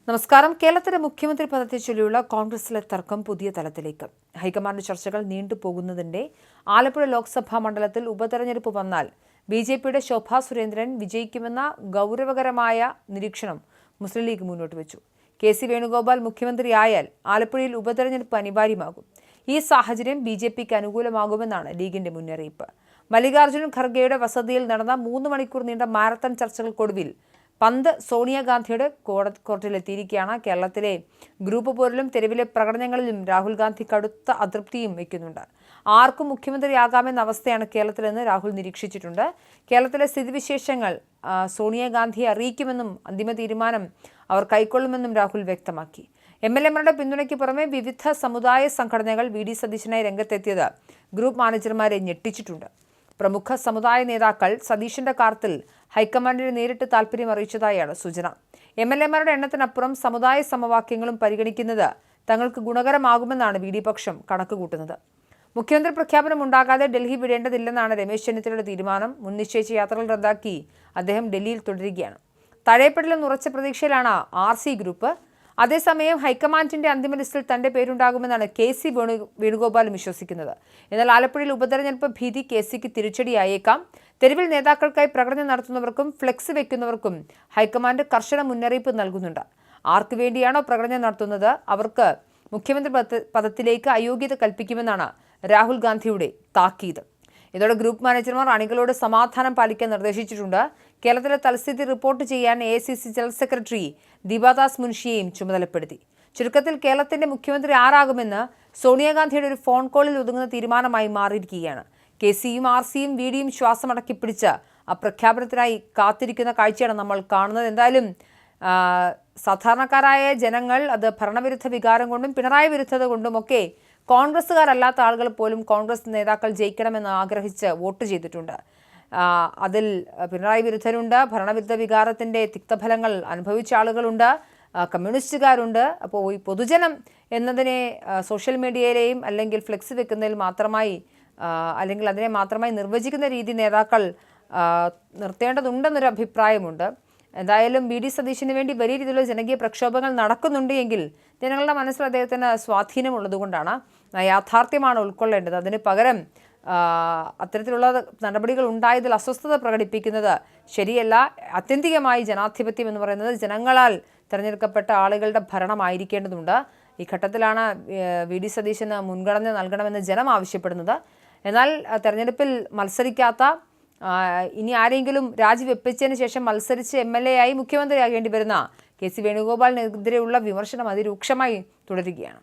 നമസ്കാരം. കേരളത്തിലെ മുഖ്യമന്ത്രി പദത്തെ ചൊല്ലിയുള്ള കോൺഗ്രസിലെ തർക്കം പുതിയ തലത്തിലേക്ക്. ഹൈക്കമാൻഡ് ചർച്ചകൾ നീണ്ടുപോകുന്നതിന്റെ ആലപ്പുഴ ലോക്സഭാ മണ്ഡലത്തിൽ ഉപതെരഞ്ഞെടുപ്പ് വന്നാൽ ബിജെപിയുടെ ശോഭാ സുരേന്ദ്രൻ വിജയിക്കുമെന്ന ഗൗരവകരമായ നിരീക്ഷണം മുസ്ലിം ലീഗ് മുന്നോട്ട് വെച്ചു. കെ.സി. വേണുഗോപാൽ മുഖ്യമന്ത്രിയായാൽ ആലപ്പുഴയിൽ ഉപതെരഞ്ഞെടുപ്പ് അനിവാര്യമാകും. ഈ സാഹചര്യം ബിജെപിക്ക് അനുകൂലമാകുമെന്നാണ് ലീഗിന്റെ മുന്നറിയിപ്പ്. മല്ലികാർജ്ജുൻ ഖർഗെയുടെ വസതിയിൽ നടന്ന 3 മണിക്കൂർ നീണ്ട മാരത്തൺ ചർച്ചകൾക്കൊടുവിൽ പന്ത് സോണിയാഗാന്ധിയുടെ കോർട്ടിലെത്തിയിരിക്കുകയാണ്. കേരളത്തിലെ ഗ്രൂപ്പ് പോരിലും തെരുവിലെ പ്രകടനങ്ങളിലും രാഹുൽ ഗാന്ധി കടുത്ത അതൃപ്തിയും വയ്ക്കുന്നുണ്ട്. ആർക്കും മുഖ്യമന്ത്രിയാകാമെന്ന അവസ്ഥയാണ് കേരളത്തിലെന്ന് രാഹുൽ നിരീക്ഷിച്ചിട്ടുണ്ട്. കേരളത്തിലെ സ്ഥിതിവിശേഷങ്ങൾ സോണിയാഗാന്ധിയെ അറിയിക്കുമെന്നും അന്തിമ തീരുമാനം അവർ കൈക്കൊള്ളുമെന്നും രാഹുൽ വ്യക്തമാക്കി. എംഎൽഎമാരുടെ പിന്തുണയ്ക്ക് പുറമെ വിവിധ സമുദായ സംഘടനകൾ വി.ഡി. സതീശനായി രംഗത്തെത്തിയത് ഗ്രൂപ്പ് മാനേജർമാരെ ഞെട്ടിച്ചിട്ടുണ്ട്. പ്രമുഖ സമുദായ നേതാക്കൾ സതീശന്റെ കാര്യത്തിൽ ഹൈക്കമാൻഡിന് നേരിട്ട് താൽപര്യം അറിയിച്ചതായാണ് സൂചന. എംഎൽഎമാരുടെ എണ്ണത്തിനപ്പുറം സമുദായ സമവാക്യങ്ങളും പരിഗണിക്കുന്നത് തങ്ങൾക്ക് ഗുണകരമാകുമെന്നാണ് വി.ഡി. പക്ഷം കണക്കുകൂട്ടുന്നത്. മുഖ്യമന്ത്രി പ്രഖ്യാപനം ഉണ്ടാകാതെ ഡൽഹി വിടേണ്ടതില്ലെന്നാണ് രമേശ് ചെന്നിത്തലയുടെ തീരുമാനം. മുൻ നിശ്ചയിച്ച യാത്രകൾ റദ്ദാക്കി അദ്ദേഹം ഡൽഹിയിൽ തുടരുകയാണ്. തഴയപ്പെടലെന്ന് ഉറച്ച പ്രതീക്ഷയിലാണ് RC ഗ്രൂപ്പ്. അതേസമയം ഹൈക്കമാൻഡിന്റെ അന്തിമ ലിസ്റ്റിൽ തന്റെ പേരുണ്ടാകുമെന്നാണ് കെ.സി. വേണുഗോപാലും വിശ്വസിക്കുന്നത്. എന്നാൽ ആലപ്പുഴയിൽ ഉപതെരഞ്ഞെടുപ്പ് ഭീതി കെ.സിക്ക് തിരിച്ചടിയായേക്കാം. തെരുവിൽ നേതാക്കൾക്കായി പ്രകടനം നടത്തുന്നവർക്കും ഫ്ലെക്സ് വെക്കുന്നവർക്കും ഹൈക്കമാൻഡ് കർശന മുന്നറിയിപ്പ് നൽകുന്നുണ്ട്. ആർക്കു വേണ്ടിയാണോ പ്രകടനം നടത്തുന്നത് അവർക്ക് മുഖ്യമന്ത്രി പദത്തിലേക്ക് അയോഗ്യത കൽപ്പിക്കുമെന്നാണ് രാഹുൽ ഗാന്ധിയുടെ താക്കീത്. ഇതോടെ ഗ്രൂപ്പ് മാനേജർമാർ അണികളോട് സമാധാനം പാലിക്കാൻ നിർദ്ദേശിച്ചിട്ടുണ്ട്. കേരളത്തിലെ തൽസ്ഥിതി റിപ്പോർട്ട് ചെയ്യാൻ AICC ജനറൽ സെക്രട്ടറി ദീപാദാസ് മുൻഷിയെയും ചുമതലപ്പെടുത്തി. ചുരുക്കത്തിൽ കേരളത്തിന്റെ മുഖ്യമന്ത്രി ആരാകുമെന്ന് സോണിയാഗാന്ധിയുടെ ഒരു ഫോൺ കോളിൽ ഒതുങ്ങുന്ന തീരുമാനമായി മാറിയിരിക്കുകയാണ്. കെ.സിയും RCയും വി.ഡിയും ശ്വാസമടക്കി പിടിച്ച് ആ പ്രഖ്യാപനത്തിനായി കാത്തിരിക്കുന്ന കാഴ്ചയാണ് നമ്മൾ കാണുന്നത്. എന്തായാലും സാധാരണക്കാരായ ജനങ്ങൾ അത് ഭരണവിരുദ്ധ വികാരം കൊണ്ടും പിണറായി വിരുദ്ധത കൊണ്ടുമൊക്കെ കോൺഗ്രസ്സുകാരല്ലാത്ത ആളുകൾ പോലും കോൺഗ്രസ് നേതാക്കൾ ജയിക്കണമെന്ന് ആഗ്രഹിച്ച് വോട്ട് ചെയ്തിട്ടുണ്ട്. അതിൽ പിണറായി വിരുദ്ധരുണ്ട്, ഭരണവിരുദ്ധ വികാരത്തിൻ്റെ തിക്തഫലങ്ങൾ അനുഭവിച്ച ആളുകളുണ്ട്, കമ്മ്യൂണിസ്റ്റുകാരുണ്ട്. അപ്പോൾ ഈ പൊതുജനം എന്നതിനെ സോഷ്യൽ മീഡിയയിലെയും അല്ലെങ്കിൽ ഫ്ലെക്സ് വെക്കുന്നതിൽ മാത്രമായി അല്ലെങ്കിൽ അതിനെ മാത്രമായി നിർവചിക്കുന്ന രീതി നേതാക്കൾ നിർത്തേണ്ടതുണ്ടെന്നൊരു അഭിപ്രായമുണ്ട്. എന്തായാലും വി.ഡി. സതീശന് വേണ്ടി വലിയ രീതിയിലുള്ള ജനകീയ പ്രക്ഷോഭങ്ങൾ നടക്കുന്നുണ്ട് എങ്കിൽ ജനങ്ങളുടെ മനസ്സിൽ അദ്ദേഹത്തിന് സ്വാധീനമുള്ളതുകൊണ്ടാണ്. യാഥാർത്ഥ്യമാണ് ഉൾക്കൊള്ളേണ്ടത്. അതിന് പകരം അത്തരത്തിലുള്ള നടപടികൾ ഉണ്ടായതിൽ അസ്വസ്ഥത പ്രകടിപ്പിക്കുന്നത് ശരിയല്ല. ആത്യന്തികമായി ജനാധിപത്യം എന്ന് പറയുന്നത് ജനങ്ങളാൽ തിരഞ്ഞെടുക്കപ്പെട്ട ആളുകളുടെ ഭരണമായിരിക്കേണ്ടതുണ്ട്. ഈ ഘട്ടത്തിലാണ് വി.ഡി. സതീശന് മുൻഗണന നൽകണമെന്ന് ജനം ആവശ്യപ്പെടുന്നത്. എന്നാൽ തെരഞ്ഞെടുപ്പിൽ മത്സരിക്കാത്ത ഇനി ആരെങ്കിലും രാജിവെപ്പിച്ചതിന് ശേഷം മത്സരിച്ച് MLA ആയി മുഖ്യമന്ത്രിയാകേണ്ടി വരുന്ന കെ.സി. വേണുഗോപാലിനെതിരെയുള്ള വിമർശനം അതിരൂക്ഷമായി തുടരുകയാണ്.